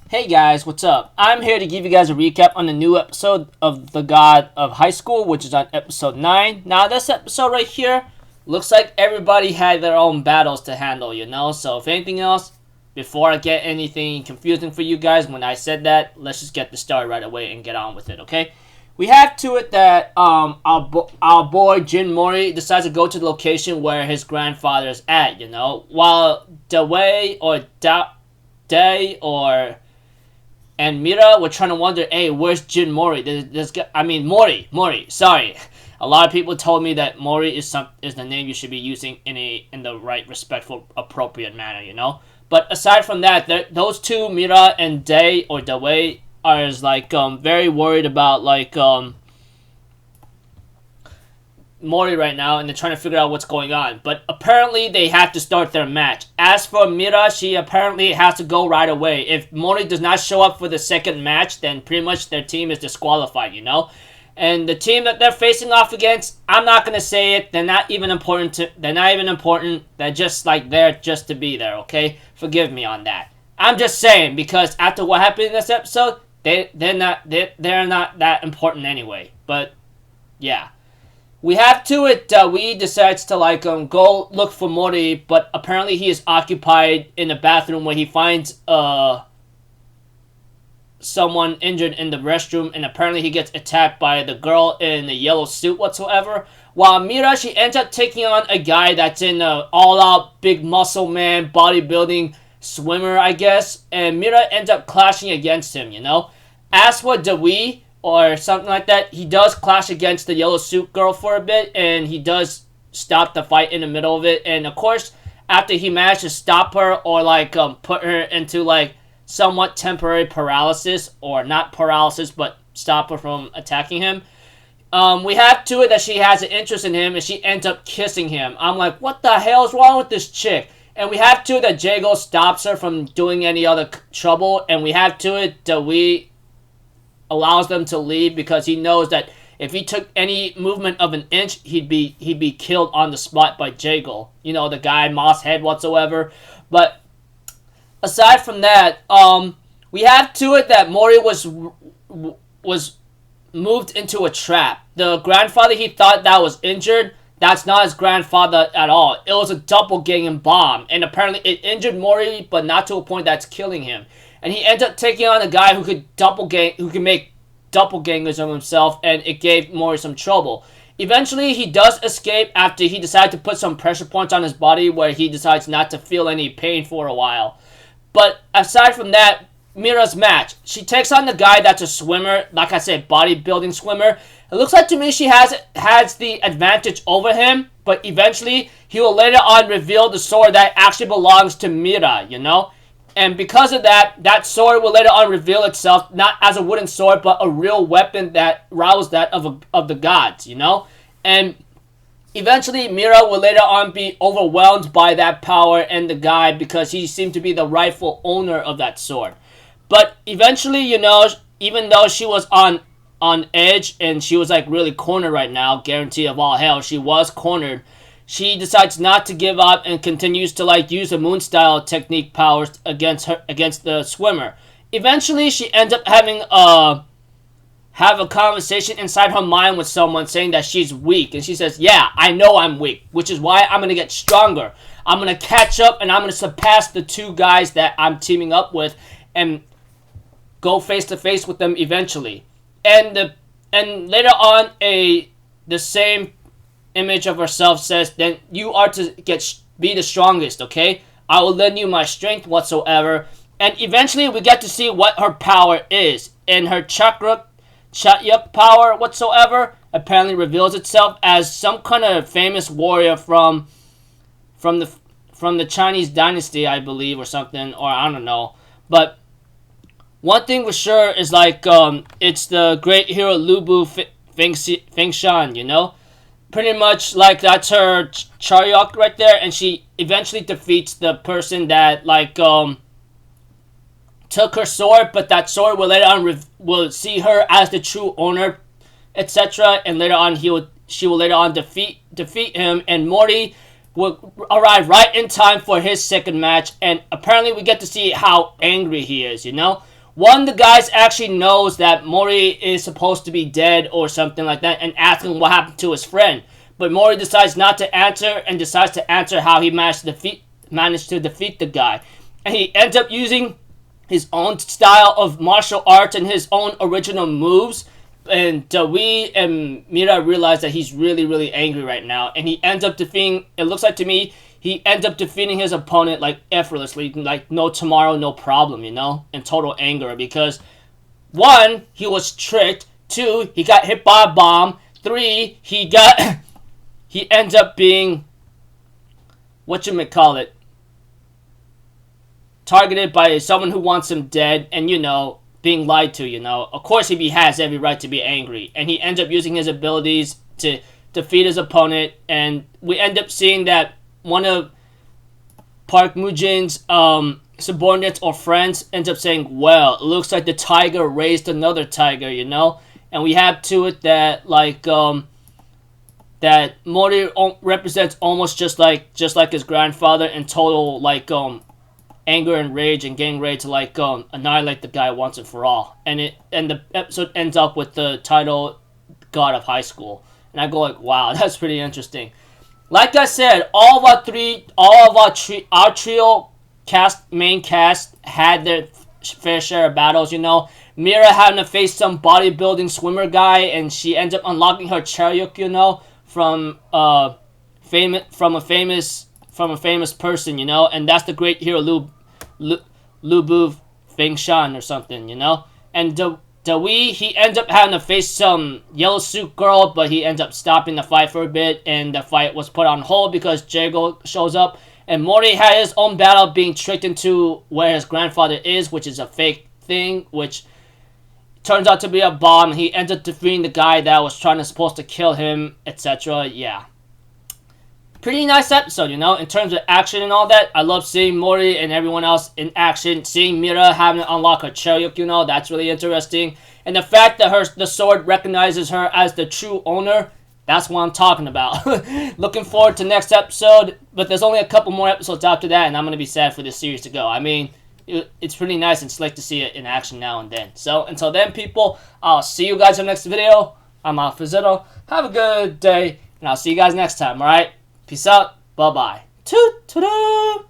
Hey guys, what's up? I'm here to give you guys a recap on the new episode of The God of High School, which is on episode 9. Now, this episode right here looks like everybody had their own battles to handle, So, if anything else, before I get anything confusing for you guys when I said that, let's just get the story right away and get on with it, okay? We have to it that our boy Jin Mori decides to go to the location where his grandfather is at, while Dewey or Day or and Mira were trying to wonder, hey, where's Jin Mori? Mori. Sorry, a lot of people told me that Mori is the name you should be using in the right, respectful, appropriate manner, But aside from that, those two, Mira and Day or Dewey, are very worried about Mori right now, and they're trying to figure out what's going on. But apparently, they have to start their match. As for Mira, she apparently has to go right away. If Mori does not show up for the second match, then pretty much their team is disqualified, And the team that they're facing off against, I'm not gonna say it. They're not even important. They're just there just to be there. Okay, forgive me on that. I'm just saying because after what happened in this episode, they're not that important anyway. But yeah. We have to it. We decides to go look for Mori, but apparently he is occupied in the bathroom where he finds someone injured in the restroom, and apparently he gets attacked by the girl in the yellow suit whatsoever. While Mira, she ends up taking on a guy that's in a all-out big muscle man bodybuilding swimmer, I guess, and Mira ends up clashing against him. As for Dewey or something like that, he does clash against the yellow suit girl for a bit, and he does stop the fight in the middle of it. And of course, after he managed to stop her or put her into somewhat temporary paralysis, or not paralysis, but stop her from attacking him, we have to it that she has an interest in him, and she ends up kissing him. I'm like, what the hell is wrong with this chick? And we have to it that Jago stops her from doing any other trouble, and we have to it that we allows them to leave because he knows that if he took any movement of an inch, he'd be killed on the spot by Jago. The guy, Moss Head whatsoever. But aside from that, we have to it that Mori was moved into a trap. The grandfather he thought that was injured, that's not his grandfather at all. It was a doppelganger bomb, and apparently it injured Mori, but not to a point that's killing him. And he ends up taking on a guy who could make doppelgangers of himself, and it gave Mori some trouble. Eventually, he does escape after he decides to put some pressure points on his body where he decides not to feel any pain for a while. But aside from that, Mira's match. She takes on the guy that's a swimmer, like I said, bodybuilding swimmer. It looks like to me she has the advantage over him, but eventually he will later on reveal the sword that actually belongs to Mira, And because of that, that sword will later on reveal itself not as a wooden sword, but a real weapon that rivals that of the gods, And eventually, Mira will later on be overwhelmed by that power and the guy because he seemed to be the rightful owner of that sword. But eventually, even though she was on edge and she was really cornered right now, guarantee of all hell, she was cornered. She decides not to give up and continues to use the moon style technique powers against the swimmer. Eventually, she ends up having have a conversation inside her mind with someone saying that she's weak, and she says, "Yeah, I know I'm weak, which is why I'm gonna get stronger. I'm gonna catch up and I'm gonna surpass the two guys that I'm teaming up with, and go face to face with them eventually." And later on, the same image of herself says, then you are to be the strongest, okay? I will lend you my strength whatsoever. And eventually we get to see what her power is. And her chakra power whatsoever apparently reveals itself as some kind of famous warrior from the Chinese dynasty, I believe, or something, or I don't know. But one thing for sure is it's the great hero Lu Bu Fengshan, Pretty much that's her Charyok right there, and she eventually defeats the person that took her sword, but that sword will later on will see her as the true owner, etc. And later on she will later on defeat him, and Mori will arrive right in time for his second match, and apparently we get to see how angry he is, one of the guys actually knows that Mori is supposed to be dead or something like that, and asking what happened to his friend. But Mori decides not to answer, and decides to answer how he managed to defeat the guy. And he ends up using his own style of martial arts and his own original moves. And we and Mira realize that he's really, really angry right now. And he ends up defeating, it looks like to me, he ends up defeating his opponent like effortlessly, like no tomorrow, no problem, you know, in total anger. Because 1, he was tricked. 2, he got hit by a bomb. 3, he ends up being, whatchamacallit, targeted by someone who wants him dead, and, you know, being lied to, you know. Of course, he has every right to be angry. And he ends up using his abilities to defeat his opponent. And we end up seeing that one of Park Mujin's subordinates or friends ends up saying, well, it looks like the tiger raised another tiger, you know. And we have to it that, like, that Mori represents almost just like his grandfather in total, like, anger and rage and getting ready to, like, annihilate the guy once and for all. And the episode ends up with the title God of High School. And I go like, wow, that's pretty interesting. Like I said, all of our trio main cast had their fair share of battles, you know. Mira having to face some bodybuilding swimmer guy, and she ends up unlocking her Charyuk, you know, from a famous person, you know, and that's the great hero Lubu Fengshan or something, you know. And Dewey, he ends up having to face some yellow suit girl, but he ends up stopping the fight for a bit, and the fight was put on hold because Jago shows up. And Mori had his own battle being tricked into where his grandfather is, which is a fake thing, which turns out to be a bomb. He ends up defeating the guy that was supposed to kill him, etc. Yeah. Pretty nice episode, you know, in terms of action and all that. I love seeing Mori and everyone else in action. Seeing Mira having to unlock her Charyuk, you know, that's really interesting. And the fact that the sword recognizes her as the true owner, that's what I'm talking about. Looking forward to next episode, but there's only a couple more episodes after that, and I'm going to be sad for this series to go. I mean, it's pretty nice and slick to see it in action now and then. So, until then, people, I'll see you guys in the next video. I'm Alfazito. Have a good day, and I'll see you guys next time, alright? Peace out. Bye-bye. Toot-toot-toot.